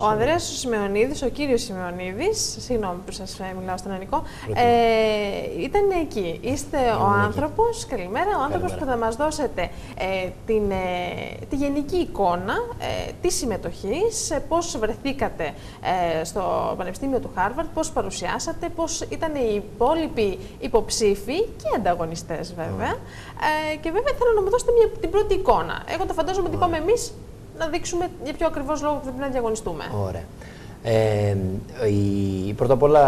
Ο Ανδρέας Σημεωνίδης, ο κύριος Σημεωνίδης, συγγνώμη που σας μιλάω στον ελληνικό, ήταν εκεί. Είστε ο άνθρωπος, καλημέρα, ο άνθρωπος που θα μας δώσετε τη γενική εικόνα της συμμετοχής, πώς βρεθήκατε στο Πανεπιστήμιο του Χάρβαρντ, πώς παρουσιάσατε, πώς ήταν οι υπόλοιποι υποψήφοι και ανταγωνιστές βέβαια. Και βέβαια θέλω να μου δώσετε την πρώτη εικόνα. Εγώ το φαντάζομαι ότι είπαμε εμείς να δείξουμε για ποιο ακριβώς λόγο πρέπει να διαγωνιστούμε. Ωραία. Πρώτα απ' όλα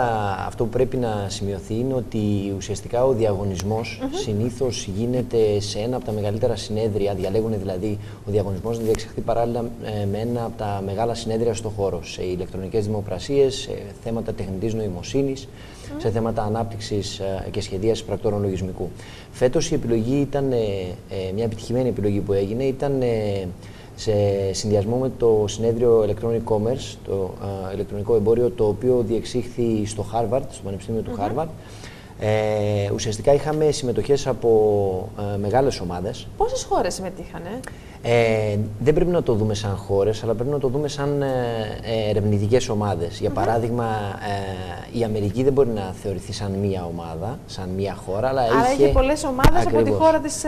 αυτό που πρέπει να σημειωθεί είναι ότι ουσιαστικά ο διαγωνισμός συνήθως γίνεται σε ένα από τα μεγαλύτερα συνέδρια, διαλέγουν δηλαδή ο διαγωνισμός να διεξαχθεί παράλληλα με ένα από τα μεγάλα συνέδρια στο χώρο, σε ηλεκτρονικές δημοπρασίες, σε θέματα τεχνητής νοημοσύνης, σε θέματα ανάπτυξης και σχεδίασης πρακτόρων λογισμικού. Φέτος η επιλογή ήταν μια επιτυχημένη επιλογή που έγινε, ήταν σε συνδυασμό με το συνέδριο Electronic Commerce, το ηλεκτρονικό εμπόριο, το οποίο διεξήχθη στο Harvard, στο Πανεπιστήμιο του Harvard. Ουσιαστικά είχαμε συμμετοχές από μεγάλες ομάδες. Πόσες χώρες συμμετείχανε? Δεν πρέπει να το δούμε σαν χώρες, αλλά πρέπει να το δούμε σαν ερευνητικές ομάδες. Για παράδειγμα, η Αμερική δεν μπορεί να θεωρηθεί σαν μία ομάδα, σαν μία χώρα, αλλά είχε πολλές ομάδες από τη χώρα της.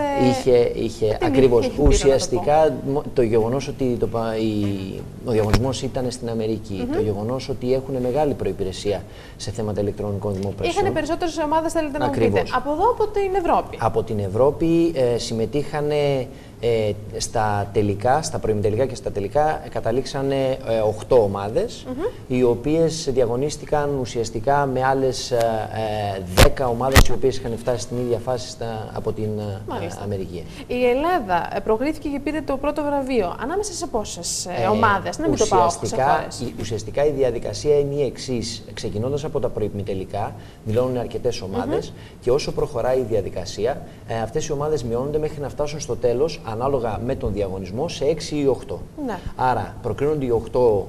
Είχε ακριβώς. Ουσιαστικά το γεγονός ότι ο διαγωνισμός ήταν στην Αμερική, το γεγονός ότι έχουν μεγάλη προϋπηρεσία σε θέματα ηλεκτρονικών δημοπρασιών. Είχαν περισσότερες ομάδες, θέλετε να μου πείτε. Από εδώ, από την Ευρώπη. Από την Ευρώπη συμμετείχαν στα τελικά, στα προημιτελικά και στα τελικά καταλήξανε 8 ομάδες, οι οποίες διαγωνίστηκαν ουσιαστικά με άλλες 10 ομάδες οι οποίες είχαν φτάσει στην ίδια φάση από την Αμερική. Η Ελλάδα προκρίθηκε και πήρε το πρώτο βραβείο. Ανάμεσα σε πόσες ομάδες, να μην το πάω σε χώρες. Ουσιαστικά η διαδικασία είναι η εξής. Ξεκινώντας από τα προημιτελικά, δηλώνουν αρκετές ομάδες και όσο προχωράει η διαδικασία, αυτές οι ομάδες μειώνονται μέχρι να φτάσουν στο τέλος, ανάλογα με τον διαγωνισμό, σε 6 ή 8. Ναι. Άρα προκρίνονται οι 8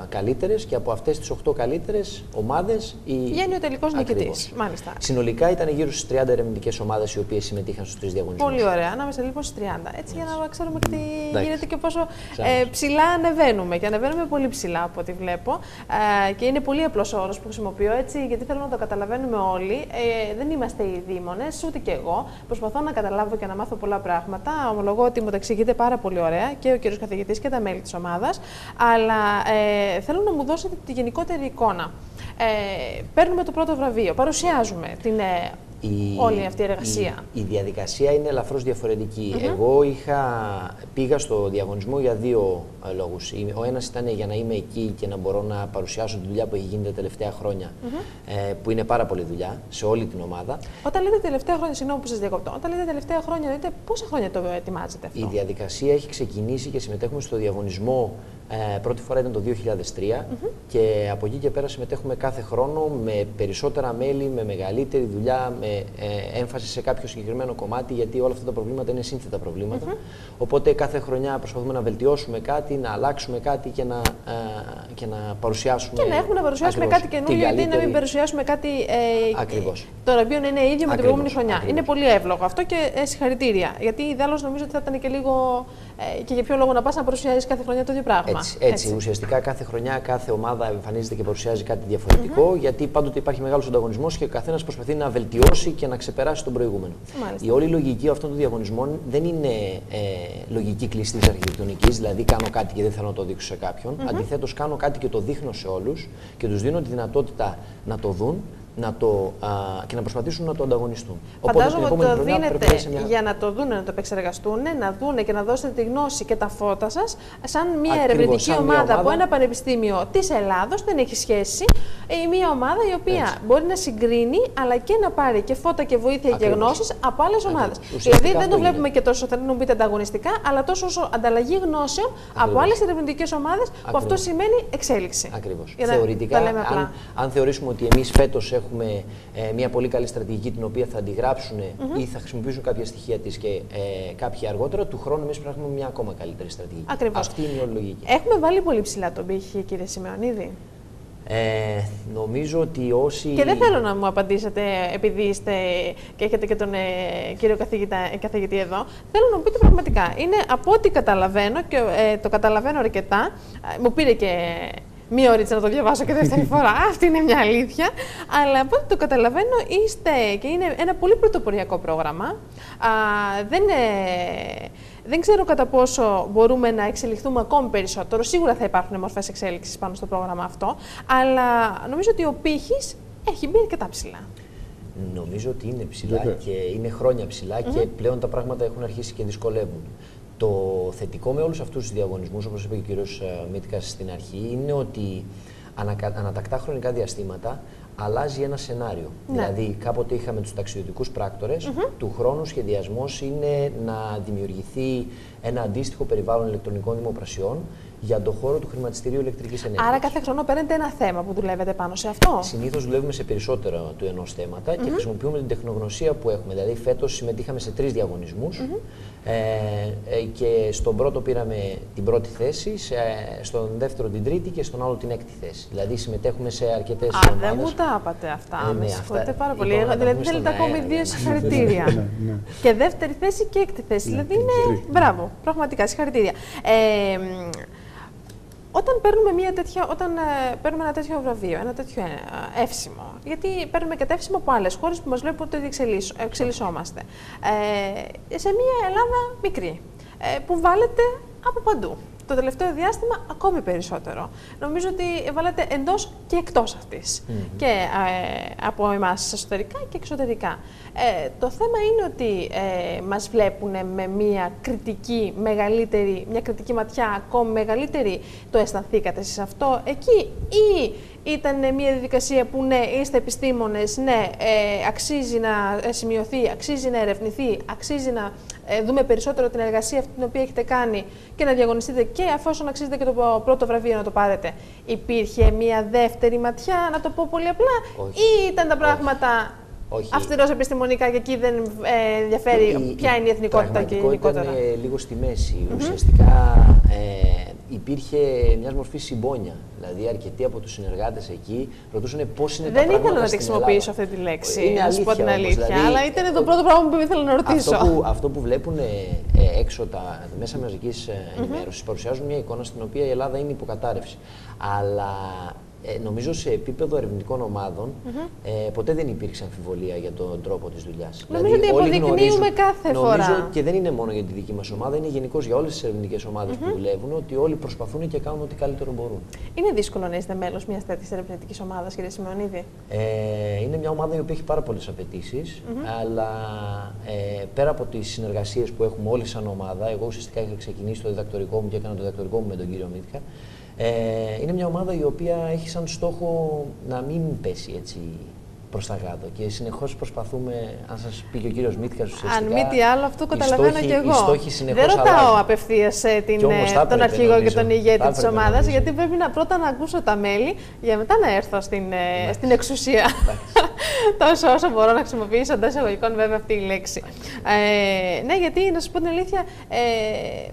καλύτερες και από αυτές τις 8 καλύτερες ομάδες βγαίνει ο τελικός νικητής. Μάλιστα. Συνολικά ήταν γύρω στις 30 ερευνητικές ομάδες οι οποίες συμμετείχαν στους 3 διαγωνισμούς. Πολύ ωραία. Ανάμεσα λοιπόν στις 30. Έτσι για να ξέρουμε και τι γίνεται και πόσο ψηλά ανεβαίνουμε. Και ανεβαίνουμε πολύ ψηλά από ό,τι βλέπω. Και είναι πολύ απλός ο όρος που χρησιμοποιώ, έτσι, γιατί θέλω να το καταλαβαίνουμε όλοι. Δεν είμαστε οι δήμονες, ούτε κι εγώ. Προσπαθώ να καταλάβω και να μάθω πολλά πράγματα. Ομολογώ ότι μου τα εξηγείτε πάρα πολύ ωραία και ο κύριος καθηγητής και τα μέλη της ομάδας. Αλλά θέλω να μου δώσετε τη γενικότερη εικόνα. Παίρνουμε το πρώτο βραβείο, παρουσιάζουμε όλη αυτή η εργασία. Η διαδικασία είναι ελαφρώς διαφορετική. Εγώ πήγα στο διαγωνισμό για 2 λόγους. Ο ένας ήταν για να είμαι εκεί και να μπορώ να παρουσιάσω τη δουλειά που έχει γίνει τα τελευταία χρόνια, που είναι πάρα πολλή δουλειά σε όλη την ομάδα. Όταν λέτε τελευταία χρόνια, συγγνώμη που σας διακόπτω, όταν λέτε τελευταία χρόνια, λέτε πόσα χρόνια το ετοιμάζετε αυτό? Η διαδικασία έχει ξεκινήσει και συμμετέχουμε στο διαγωνισμό. Πρώτη φορά ήταν το 2003 και από εκεί και πέρα συμμετέχουμε κάθε χρόνο με περισσότερα μέλη, με μεγαλύτερη δουλειά, με έμφαση σε κάποιο συγκεκριμένο κομμάτι, γιατί όλα αυτά τα προβλήματα είναι σύνθετα προβλήματα. Οπότε κάθε χρονιά προσπαθούμε να βελτιώσουμε κάτι, να αλλάξουμε κάτι και να παρουσιάσουμε. Και να έχουμε να παρουσιάσουμε κάτι καινούργιο, γιατί να μην παρουσιάσουμε κάτι το οποίο είναι ίδιο με την προηγούμενη χρονιά. Είναι πολύ εύλογο αυτό και συγχαρητήρια. Γιατί ιδάλλως νομίζω ότι θα ήταν και λίγο. Και για ποιο λόγο να πας να παρουσιάζεις κάθε χρονιά το ίδιο πράγμα. Έτσι. Ουσιαστικά κάθε χρονιά κάθε ομάδα εμφανίζεται και παρουσιάζει κάτι διαφορετικό, γιατί πάντοτε υπάρχει μεγάλος ανταγωνισμός και ο καθένας προσπαθεί να βελτιώσει και να ξεπεράσει τον προηγούμενο. Μάλιστα. Η όλη λογική αυτών των διαγωνισμών δεν είναι λογική κλειστής αρχιτεκτονικής, δηλαδή κάνω κάτι και δεν θέλω να το δείξω σε κάποιον. Αντιθέτως, κάνω κάτι και το δείχνω σε όλους και τους δίνω τη δυνατότητα να το δουν. Και να προσπαθήσουν να το ανταγωνιστούν. Φαντάζομαι ότι το δίνετε για να το δουν, να το επεξεργαστούν, να δούνε και να δώσετε τη γνώση και τα φώτα σας σαν μια ερευνητική ομάδα από ένα πανεπιστήμιο της Ελλάδος, δεν έχει σχέση, μια ομάδα η οποία μπορεί να συγκρίνει αλλά και να πάρει και φώτα και βοήθεια και γνώσεις από άλλες ομάδες. Δηλαδή δεν το βλέπουμε και τόσο, θέλω να μου πείτε, ανταγωνιστικά, αλλά τόσο όσο ανταλλαγή γνώσεων από άλλες ερευνητικές ομάδες, που αυτό σημαίνει εξέλιξη. Ακριβώς. Θεωρητικά, αν θεωρήσουμε ότι εμείς φέτος έχουμε μια πολύ καλή στρατηγική την οποία θα αντιγράψουν ή θα χρησιμοποιήσουν κάποια στοιχεία της και κάποια αργότερα, του χρόνου εμείς πρέπει να έχουμε μια ακόμα καλύτερη στρατηγική. Ακριβώς. Αυτή είναι η όλη λογική. Έχουμε βάλει πολύ ψηλά τον πύχη, κύριε Σημεωνίδη. Νομίζω ότι όσοι. Και δεν θέλω να μου απαντήσετε επειδή είστε και έχετε και τον κύριο καθηγητή εδώ. Θέλω να μου πείτε πραγματικά. Είναι από ό,τι καταλαβαίνω και το καταλαβαίνω αρκετά. Μου πήρε και μία ωρίτσα να το διαβάσω και δεύτερη φορά. Αυτή είναι μια αλήθεια. Αλλά από ό,τι το καταλαβαίνω, είστε και είναι ένα πολύ πρωτοποριακό πρόγραμμα. Δεν ξέρω κατά πόσο μπορούμε να εξελιχθούμε ακόμη περισσότερο. Σίγουρα θα υπάρχουν μορφές εξέλιξης πάνω στο πρόγραμμα αυτό. Αλλά νομίζω ότι ο πύχης έχει μπει αρκετά ψηλά. Νομίζω ότι είναι ψηλά και είναι χρόνια ψηλά και πλέον τα πράγματα έχουν αρχίσει και δυσκολεύουν. Το θετικό με όλους αυτούς τους διαγωνισμούς, όπως είπε και ο κύριος Μίτκας στην αρχή, είναι ότι ανατακτά χρονικά διαστήματα αλλάζει ένα σενάριο. Ναι. Δηλαδή, κάποτε είχαμε τους ταξιδιωτικούς πράκτορες, του χρόνου ο σχεδιασμός είναι να δημιουργηθεί ένα αντίστοιχο περιβάλλον ηλεκτρονικών δημοπρασιών για τον χώρο του χρηματιστηρίου ηλεκτρικής ενέργειας. Άρα, κάθε χρόνο παίρνετε ένα θέμα που δουλεύετε πάνω σε αυτό. Συνήθως δουλεύουμε σε περισσότερα του ενός θέματα και χρησιμοποιούμε την τεχνογνωσία που έχουμε. Δηλαδή, φέτος συμμετείχαμε σε 3 διαγωνισμούς και στον πρώτο πήραμε την πρώτη θέση, στον δεύτερο την τρίτη και στον άλλο την έκτη θέση. Δηλαδή, συμμετέχουμε σε αρκετές ομάδες. Δεν μου τα είπατε αυτά. Με συγχωρείτε πάρα πολύ. Δηλαδή, θέλετε ακόμη 2 συγχαρητήρια. Και δεύτερη θέση και έκτη θέση. Δηλαδή, είναι. Μπράβο, πραγματικά συγχαρητήρια. Όταν παίρνουμε ένα τέτοιο βραβείο, ένα τέτοιο εύσημο, γιατί παίρνουμε και τα εύσημα από άλλες χώρες που μας βλέπουν ότι εξελισσόμαστε, σε μια Ελλάδα μικρή, που βάλετε από παντού. Το τελευταίο διάστημα ακόμη περισσότερο. Νομίζω ότι βάλετε εντός και εκτός αυτής. Και από εμάς εσωτερικά και εξωτερικά. Το θέμα είναι ότι μας βλέπουν με μια κριτική μεγαλύτερη, μια κριτική ματιά ακόμη μεγαλύτερη. Το αισθανθήκατε εσείς αυτό εκεί ή ήταν μια διαδικασία που ναι, είστε επιστήμονες, ναι, αξίζει να σημειωθεί, αξίζει να ερευνηθεί, αξίζει να δούμε περισσότερο την εργασία αυτή την οποία έχετε κάνει και να διαγωνιστείτε και αφόσον αξίζετε και το πρώτο βραβείο να το πάρετε. Υπήρχε μια δεύτερη ματιά, να το πω πολύ απλά, ή ήταν τα πράγματα αυστηρός επιστημονικά και εκεί δεν ενδιαφέρει ποια είναι η εθνικότητα και η γενικότερα? Ήταν λίγο στη μέση. Ουσιαστικά υπήρχε μια μορφή συμπόνια. Δηλαδή, αρκετοί από τους συνεργάτες εκεί ρωτούσαν πώς είναι τα πράγματα. Δεν ήθελα να τη χρησιμοποιήσω αυτή τη λέξη, να σου πω την αλήθεια, δηλαδή, αλλά ήταν το πρώτο πράγμα που ήθελα να ρωτήσω. Αυτό που βλέπουν έξω τα μέσα μαζικής ενημέρωσης παρουσιάζουν μια εικόνα στην οποία η Ελλάδα είναι υποκατάρρευση. Αλλά νομίζω σε επίπεδο ερευνητικών ομάδων ποτέ δεν υπήρξε αμφιβολία για τον τρόπο της δουλειάς. Νομίζω ότι υποδεικνύουμε κάθε φορά. Νομίζω και δεν είναι μόνο για τη δική μας ομάδα, είναι γενικώς για όλες τις ερευνητικές ομάδες που δουλεύουν, ότι όλοι προσπαθούν και κάνουν ό,τι καλύτερο μπορούν. Είναι δύσκολο να είστε μέλος μιας τέτοιας ερευνητικής ομάδας, κύριε Σιμεωνίδη? Είναι μια ομάδα η οποία έχει πάρα πολλές απαιτήσεις, αλλά πέρα από τις συνεργασίες που έχουμε όλοι σαν ομάδα, εγώ ουσιαστικά είχα ξεκινήσει το διδακτορικό μου και έκανα το διδακτορικό μου με τον κύριο Μίτκα. Είναι μια ομάδα η οποία έχει σαν στόχο να μην πέσει έτσι προς τα κάτω και συνεχώς προσπαθούμε, αν σας πει και ο κύριος Μίτκας ουσιαστικά. Αν μη τι άλλο, αυτό καταλαβαίνω και εγώ. Δεν ρωτάω απευθείας τον αρχηγό και τον ηγέτη της ομάδας, γιατί πρέπει πρώτα να ακούσω τα μέλη για μετά να έρθω στην εξουσία. Τόσο όσο μπορώ να χρησιμοποιήσω εντός εισαγωγικών, βέβαια, αυτή η λέξη. Ναι, γιατί να σας πω την αλήθεια,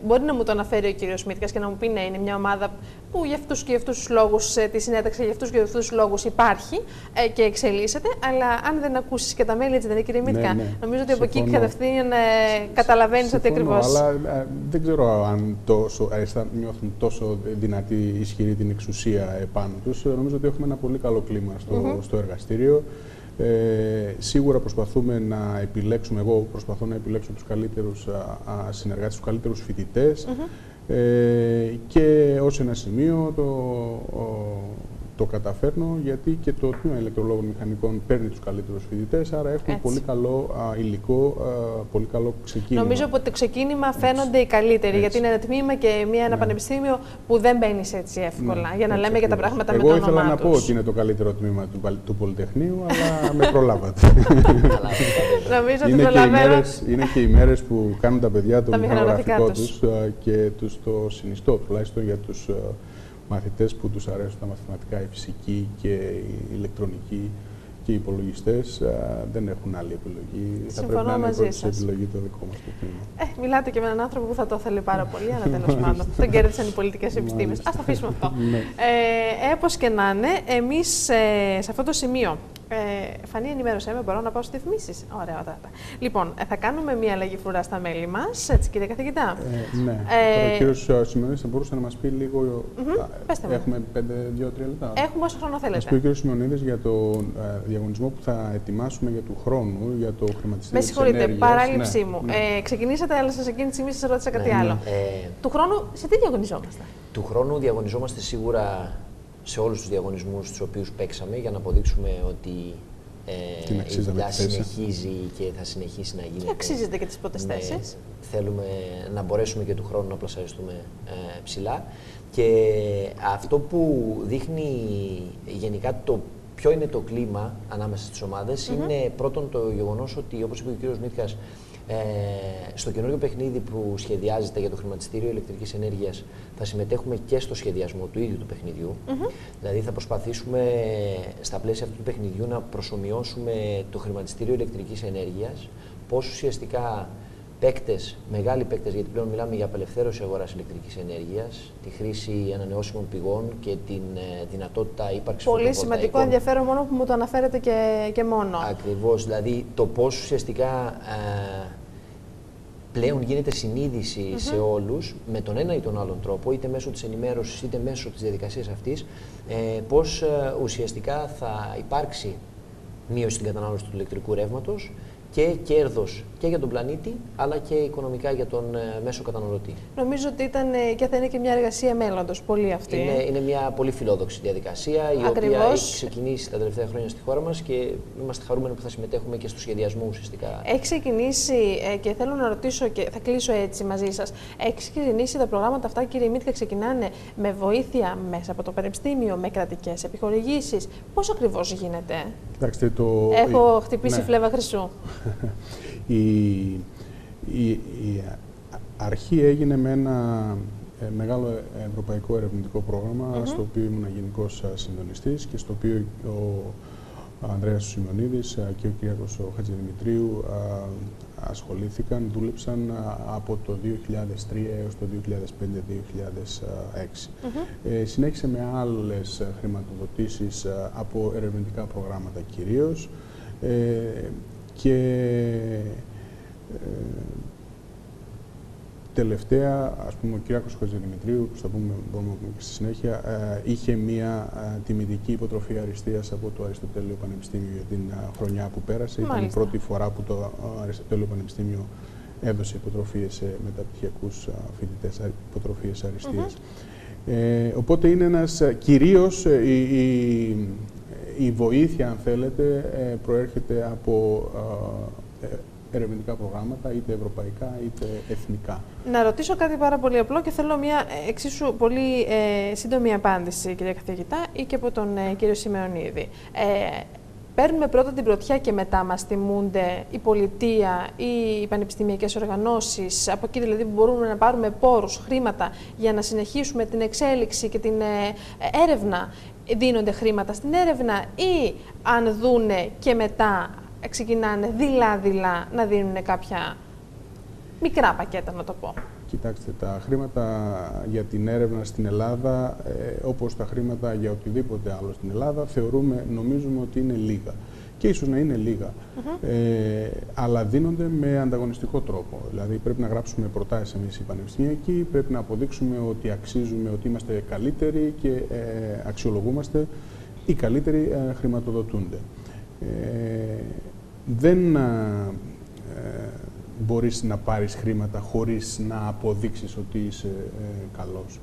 μπορεί να μου το αναφέρει ο κύριος Μίτκας και να μου πει ναι, είναι μια ομάδα που για αυτούς και για αυτούς τους λόγους τη συνέταξε, για αυτούς και για αυτούς τους λόγους υπάρχει και εξελίσσεται. Αλλά αν δεν ακούσεις και τα μέλη, έτσι δεν είναι, κύριε Μίτκα? Ναι. Νομίζω ότι από εκεί κατευθείαν καταλαβαίνεις ότι ακριβώς. Αλλά δεν ξέρω αν νιώθουν τόσο δυνατή, ισχυρή την εξουσία επάνω τους. Νομίζω ότι έχουμε ένα πολύ καλό κλίμα στο εργαστήριο. Σίγουρα προσπαθούμε να επιλέξουμε, εγώ προσπαθώ να επιλέξω τους καλύτερους συνεργάτες, τους καλύτερους φοιτητές και ως ένα σημείο το καταφέρνω γιατί και το τμήμα ηλεκτρολόγων μηχανικών παίρνει τους καλύτερους φοιτητές, άρα έχουν πολύ καλό υλικό, πολύ καλό ξεκίνημα. Νομίζω ότι το ξεκίνημα φαίνονται οι καλύτεροι, γιατί είναι ένα τμήμα και ένα πανεπιστήμιο που δεν μπαίνει έτσι εύκολα, για να λέμε για τα πράγματα με το όνομά τους. Εγώ ήθελα να πω ότι είναι το καλύτερο τμήμα του Πολυτεχνείου, αλλά με προλάβατε. Νομίζω ότι προλαβαίνω. Είναι και οι μέρες που κάνουν τα παιδιά το μηχανογραφικό τους και τους το συνιστώ, τουλάχιστον για τους μαθητές που τους αρέσουν τα μαθηματικά, η φυσική και η ηλεκτρονική και οι υπολογιστές, δεν έχουν άλλη επιλογή. Συμφωνώ, θα πρέπει να είναι μαζί πρώτη σας. επιλογή το δικό μας το τμήμα. Μιλάτε και με έναν άνθρωπο που θα το ήθελε πάρα πολύ, αλλά τέλος πάντων. Τον κέρδισαν οι πολιτικές επιστήμες. Ας το αφήσουμε αυτό. Όπως και να είναι, εμείς σε αυτό το σημείο Φανή, ενημέρωσέ με, μπορώ να πάω στις διαφημίσεις. Ωραία. Λοιπόν, θα κάνουμε μία αλλαγή φρουρά στα μέλη μας, έτσι κύριε καθηγητά. Ναι. Τώρα ο κύριος Σιμεωνίδης θα μπορούσε να μας πει λίγο. Έχουμε 2-3 λεπτά. Έχουμε όσο χρόνο θέλετε. Θα πει ο κύριος Σιμεωνίδης για το διαγωνισμό που θα ετοιμάσουμε για του χρόνου, για το χρηματιστήριο. Με συγχωρείτε, παράληψή μου. Ξεκινήσατε, αλλά σας εκείνη τη στιγμή σας ρώτησα κάτι άλλο. Του χρόνου, σε τι διαγωνιζόμαστε? Του χρόνου διαγωνιζόμαστε σίγουρα σε όλους τους διαγωνισμούς τους οποίους παίξαμε για να αποδείξουμε ότι η δουλειά συνεχίζει και θα συνεχίσει να γίνεται. Και αξίζεται και τις πρώτες θέσεις. Θέλουμε να μπορέσουμε και του χρόνου να πλασαριστούμε ψηλά. Και αυτό που δείχνει γενικά ποιο είναι το κλίμα ανάμεσα στις ομάδες είναι πρώτον το γεγονός ότι, όπως είπε ο κ. Μίθκας, στο καινούριο παιχνίδι που σχεδιάζεται για το χρηματιστήριο ηλεκτρικής ενέργειας θα συμμετέχουμε και στο σχεδιασμό του ίδιου του παιχνιδιού. Δηλαδή θα προσπαθήσουμε στα πλαίσια αυτού του παιχνιδιού να προσομοιώσουμε το χρηματιστήριο ηλεκτρικής ενέργειας, πώς ουσιαστικά παίκτες, μεγάλοι παίκτες, γιατί πλέον μιλάμε για απελευθέρωση αγοράς ηλεκτρικής ενέργειας, τη χρήση ανανεώσιμων πηγών και την δυνατότητα ύπαρξης πολύ σημαντικό, ενδιαφέρον μόνο που μου το αναφέρετε και μόνο. Ακριβώς, δηλαδή το πώς ουσιαστικά πλέον γίνεται συνείδηση σε όλους, με τον ένα ή τον άλλον τρόπο, είτε μέσω της ενημέρωσης είτε μέσω της διαδικασίας αυτής, πώς ουσιαστικά θα υπάρξει μείωση στην κατανάλωση του ηλεκτρικού ρεύματος και κέρδος και για τον πλανήτη, αλλά και οικονομικά για τον μέσο καταναλωτή. Νομίζω ότι ήταν και θα είναι και μια εργασία μέλλοντος, πολύ αυτή. Είναι μια πολύ φιλόδοξη διαδικασία, η οποία έχει ξεκινήσει τα τελευταία χρόνια στη χώρα μας και είμαστε χαρούμενοι που θα συμμετέχουμε και στο σχεδιασμό ουσιαστικά. Έχει ξεκινήσει, και θέλω να ρωτήσω και θα κλείσω έτσι μαζί σας, έχει ξεκινήσει τα προγράμματα αυτά, κύριε Μίθκα, ξεκινάνε με βοήθεια μέσα από το Πανεπιστήμιο, με κρατικές επιχορηγήσεις? Πώς ακριβώς γίνεται? Κοιτάξτε, έχω χτυπήσει φλέβα χρυσού. Η αρχή έγινε με ένα μεγάλο ευρωπαϊκό ερευνητικό πρόγραμμα, στο οποίο ήμουν γενικός συντονιστής και στο οποίο ο Ανδρέας Σιμεωνίδης και ο Κυριάκος Χατζηδημητρίου ασχολήθηκαν, δούλεψαν από το 2003 έως το 2005-2006. Συνέχισε με άλλες χρηματοδοτήσεις από ερευνητικά προγράμματα κυρίως και τελευταία, ας πούμε, ο Κυριάκος Χατζηδημητρίου, που θα πούμε, μπορούμε να πούμε και στη συνέχεια, είχε μία τιμητική υποτροφή αριστείας από το Αριστοτέλειο Πανεπιστήμιο για την χρονιά που πέρασε. Ήταν η πρώτη φορά που το Αριστοτέλειο Πανεπιστήμιο έδωσε υποτροφίες σε μεταπτυχιακούς φοιτητές, υποτροφίες αριστείας. Οπότε είναι ένας, κυρίως η βοήθεια, αν θέλετε, προέρχεται από ερευνητικά προγράμματα, είτε ευρωπαϊκά είτε εθνικά. Να ρωτήσω κάτι πάρα πολύ απλό και θέλω μια εξίσου πολύ σύντομη απάντηση, κυρία καθηγητά, ή και από τον κύριο Σιμεωνίδη. Παίρνουμε πρώτα την πρωτιά και μετά μας τιμούνται η πολιτεία ή οι πανεπιστημιακές οργανώσεις, από εκεί δηλαδή που μπορούμε να πάρουμε πόρους, χρήματα για να συνεχίσουμε την εξέλιξη και την έρευνα, δίνονται χρήματα στην έρευνα, ή αν δούνε και μετά ξεκινάνε δειλά-δειλά να δίνουν κάποια μικρά πακέτα, να το πω? Κοιτάξτε, τα χρήματα για την έρευνα στην Ελλάδα, όπως τα χρήματα για οτιδήποτε άλλο στην Ελλάδα, νομίζουμε ότι είναι λίγα. Και ίσως να είναι λίγα, αλλά δίνονται με ανταγωνιστικό τρόπο. Δηλαδή πρέπει να γράψουμε προτάσεις εμείς οι πανεπιστημιακοί, πρέπει να αποδείξουμε ότι αξίζουμε, ότι είμαστε καλύτεροι και αξιολογούμαστε, οι καλύτεροι χρηματοδοτούνται. Δεν μπορείς να πάρεις χρήματα χωρίς να αποδείξεις ότι είσαι καλός.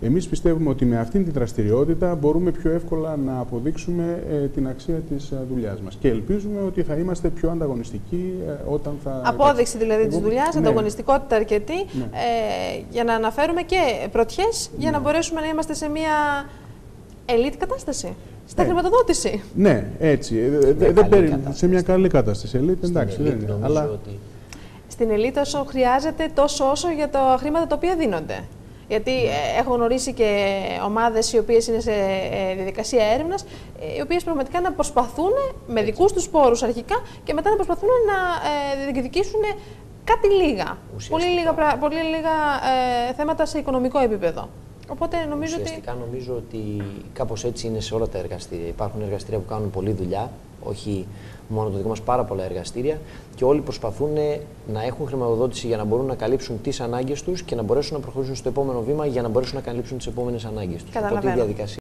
Εμείς πιστεύουμε ότι με αυτήν τη δραστηριότητα μπορούμε πιο εύκολα να αποδείξουμε την αξία της δουλειάς μας. Και ελπίζουμε ότι θα είμαστε πιο ανταγωνιστικοί όταν θα... Απόδειξη δηλαδή της δουλειάς, ανταγωνιστικότητα αρκετή, για να αναφέρουμε και πρωτιές, για να μπορέσουμε να είμαστε σε μια elite κατάσταση. Στα χρηματοδότηση. Ναι, έτσι. Σε μια καλή κατάσταση. Elite, εντάξει, δεν είναι. Αλλά... Στην elite όσο χρειάζεται, τόσο όσο για τα χρήματα τα οποία δίνονται. Γιατί έχω γνωρίσει και ομάδες οι οποίες είναι σε διαδικασία έρευνας, οι οποίες πραγματικά να προσπαθούν με δικούς τους πόρους αρχικά και μετά να προσπαθούν να διεκδικήσουν κάτι λίγα. Πολύ λίγα θέματα σε οικονομικό επίπεδο. Οπότε νομίζω νομίζω ότι κάπως έτσι είναι σε όλα τα εργαστήρια. Υπάρχουν εργαστήρια που κάνουν πολλή δουλειά, όχι μόνο το δικό μας, πάρα πολλά εργαστήρια και όλοι προσπαθούν να έχουν χρηματοδότηση για να μπορούν να καλύψουν τις ανάγκες τους και να μπορέσουν να προχωρήσουν στο επόμενο βήμα για να μπορέσουν να καλύψουν τις επόμενες ανάγκες τους. Καταλαβαίνω.